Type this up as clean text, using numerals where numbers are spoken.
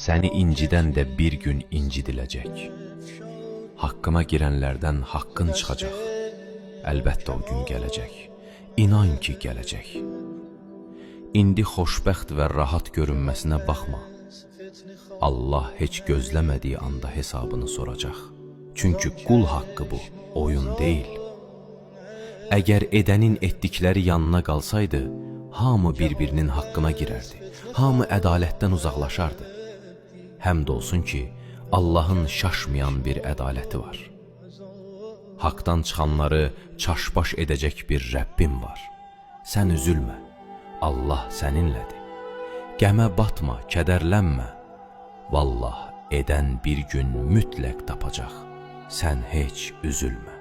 Səni incidən də bir gün incidiləcək. Haqqıma girənlərdən haqqın çıxacaq. Əlbəttə o gün gələcək. İnan ki, gələcək. İndi xoşbəxt və rahat görünməsinə baxma. Allah heç gözləmədiyi anda hesabını soracaq. Çünki qul haqqı bu, oyun deyil. Əgər edənin etdikləri yanına qalsaydı, hamı bir-birinin haqqına girərdi. Hamı ədalətdən uzaqlaşardı. Həmd olsun ki, Allahın şaşmayan bir ədaləti var. Haqdan çıxanları çaşbaş edəcək bir Rəbbim var. Sən üzülmə, Allah səninlədir. Qəmə batma, kədərlənmə. Vallah, edən bir gün mütləq tapacaq. Sən heç üzülmə.